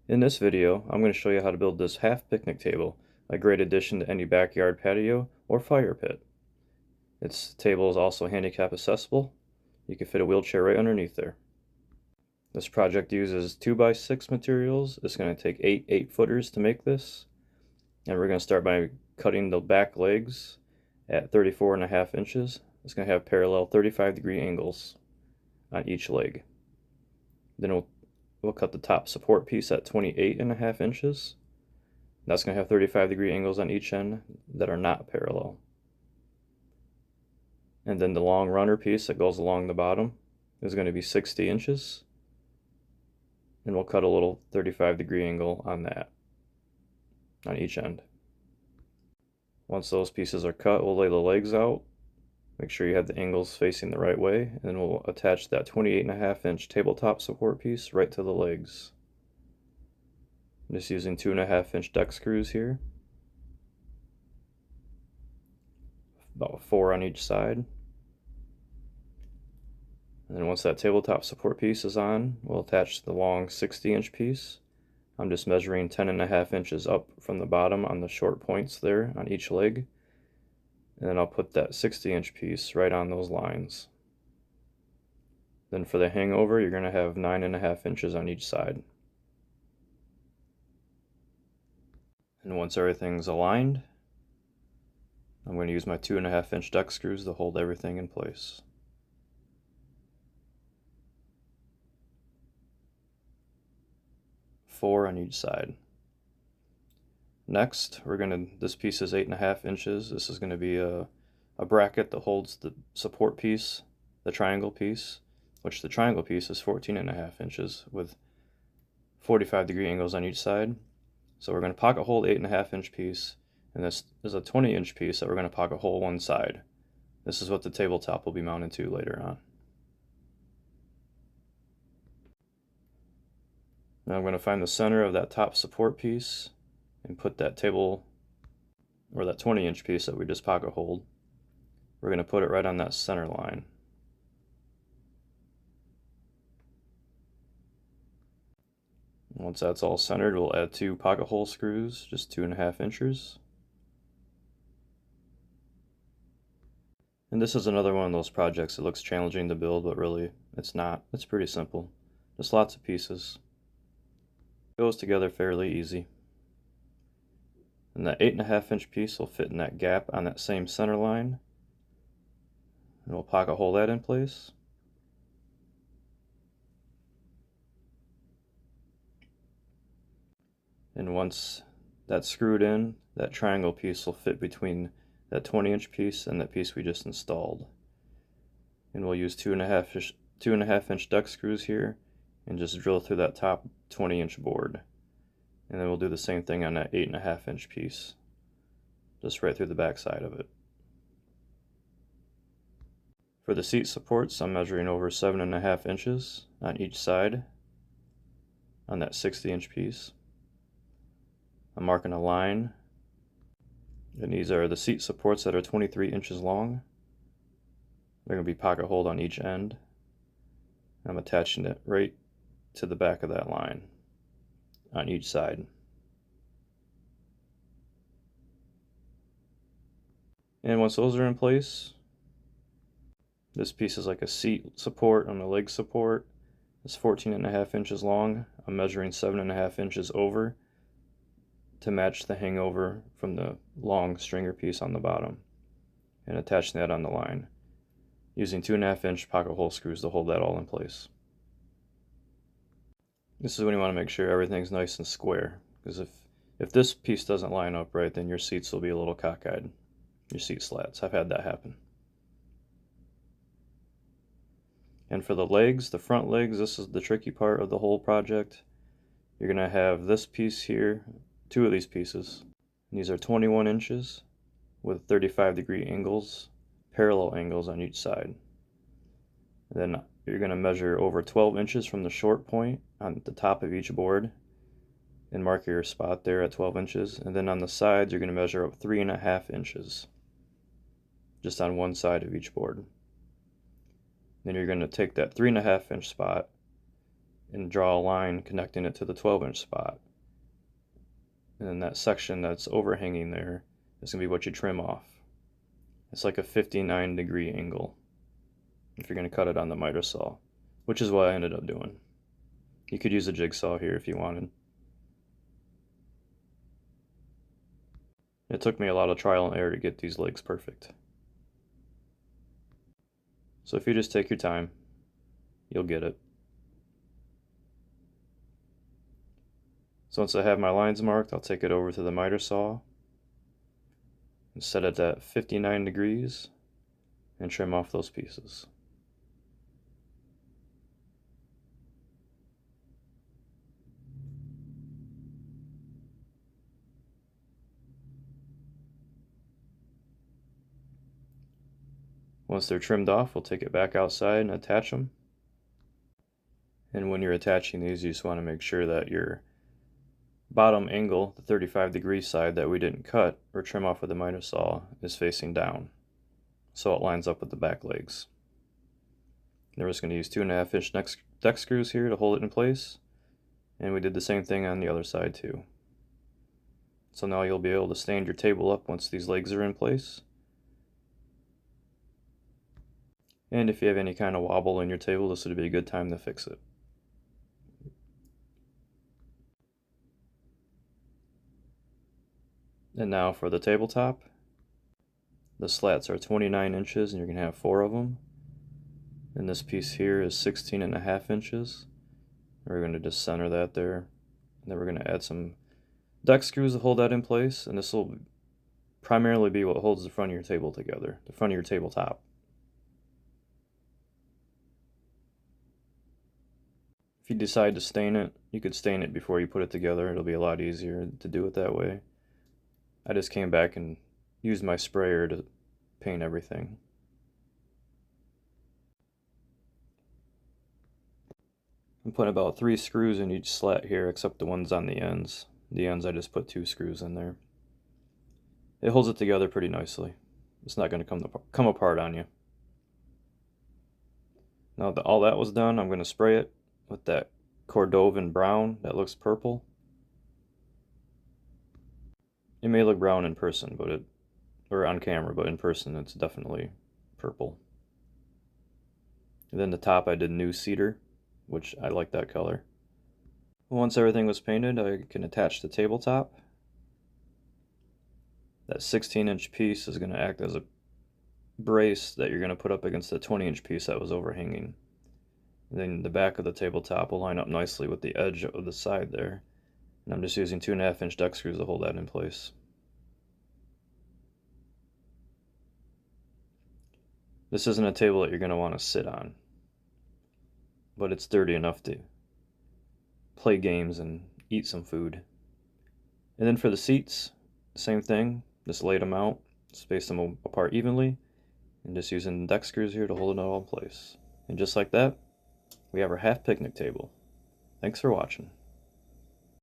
In this video, I'm going to show you how to build this half picnic table, a great addition to any backyard patio or fire pit. This table is also handicap accessible. You can fit a wheelchair right underneath there. This project uses 2x6 materials. It's going to take 8-footers to make this. And we're going to start by cutting the back legs at 34.5 inches. It's going to have parallel 35-degree angles on each leg. Then we'll cut the top support piece at 28.5 inches. That's going to have 35-degree angles on each end that are not parallel. And then the long runner piece that goes along the bottom is going to be 60 inches. And we'll cut a little 35-degree angle on that, on each end. Once those pieces are cut, we'll lay the legs out. Make sure you have the angles facing the right way, and then we'll attach that 28.5-inch tabletop support piece right to the legs. I'm just using 2.5-inch deck screws here, about 4 on each side. And then once that tabletop support piece is on, we'll attach the long 60-inch piece. I'm just measuring 10.5 inches up from the bottom on the short points there on each leg. And then I'll put that 60-inch piece right on those lines. Then for the hangover, you're going to have 9.5 inches on each side. And once everything's aligned, I'm going to use my 2.5-inch deck screws to hold everything in place. Four on each side. Next, this piece is 8.5 inches. This is going to be a bracket that holds the support piece, the triangle piece, which the triangle piece is 14.5 inches with 45-degree angles on each side. So we're going to pocket hole 8.5-inch piece, and this is a 20-inch piece that we're going to pocket hole one side. This is what the tabletop will be mounted to later on. Now I'm going to find the center of that top support piece and put that table, or that 20-inch piece that we just pocket holed, we're going to put it right on that center line. Once that's all centered, we'll add 2 pocket hole screws, just 2.5 inches. And this is another one of those projects that looks challenging to build, but really it's not. It's pretty simple. Just lots of pieces. It goes together fairly easy. And that 8.5-inch piece will fit in that gap on that same center line. And we'll pocket hole that in place. And once that's screwed in, that triangle piece will fit between that 20-inch piece and that piece we just installed. And we'll use 2.5-inch deck screws here and just drill through that top 20-inch board. And then we'll do the same thing on that 8.5-inch piece, just right through the back side of it. For the seat supports, I'm measuring over 7.5 inches on each side on that 60-inch piece. I'm marking a line, and these are the seat supports that are 23 inches long. They're going to be pocket holed on each end. I'm attaching it right to the back of that line on each side. And once those are in place, this piece is like a seat support and a leg support. It's 14.5 inches long. I'm measuring 7.5 inches over to match the hangover from the long stringer piece on the bottom, and attaching that on the line, using 2.5-inch pocket hole screws to hold that all in place. This is when you want to make sure everything's nice and square, because if this piece doesn't line up right, then your seats will be a little cockeyed, your seat slats. I've had that happen. And for the legs, the front legs, this is the tricky part of the whole project. You're going to have this piece here, 2 of these pieces. And these are 21 inches with 35-degree angles, parallel angles on each side. And then you're going to measure over 12 inches from the short point on the top of each board and mark your spot there at 12 inches. And then on the sides, you're going to measure up 3.5 inches just on one side of each board. Then you're going to take that 3.5-inch spot and draw a line connecting it to the 12-inch spot. And then that section that's overhanging there is going to be what you trim off. It's like a 59-degree angle if you're going to cut it on the miter saw, which is what I ended up doing. You could use a jigsaw here if you wanted. It took me a lot of trial and error to get these legs perfect. So if you just take your time, you'll get it. So once I have my lines marked, I'll take it over to the miter saw and set it at 59 degrees and trim off those pieces. Once they're trimmed off, we'll take it back outside and attach them. And when you're attaching these, you just want to make sure that your bottom angle, the 35-degree side that we didn't cut or trim off with the miter saw, is facing down, so it lines up with the back legs. We're just going to use 2.5-inch deck screws here to hold it in place, and we did the same thing on the other side too. So now you'll be able to stand your table up once these legs are in place. And if you have any kind of wobble in your table, this would be a good time to fix it. And now for the tabletop. The slats are 29 inches and you're going to have 4 of them. And this piece here is 16.5 inches. We're going to just center that there. And then we're going to add some deck screws to hold that in place. And this will primarily be what holds the front of your table together, the front of your tabletop. If you decide to stain it, you could stain it before you put it together. It'll be a lot easier to do it that way. I just came back and used my sprayer to paint everything. I'm putting about 3 screws in each slat here, except the ones on the ends. The ends I just put 2 screws in there. It holds it together pretty nicely. It's not going to come apart on you. Now that all that was done, I'm going to spray it with that Cordovan brown that looks purple. It may look brown in person, or on camera, but in person it's definitely purple. And then the top I did new cedar, which I like that color. Once everything was painted, I can attach the tabletop. That 16-inch piece is going to act as a brace that you're going to put up against the 20-inch piece that was overhanging. And then the back of the tabletop will line up nicely with the edge of the side there. And I'm just using 2.5-inch deck screws to hold that in place. This isn't a table that you're going to want to sit on, but it's dirty enough to play games and eat some food. And then for the seats, same thing. Just laid them out, spaced them apart evenly, and just using deck screws here to hold it all in place. And just like that, we have our half picnic table. Thanks for watching.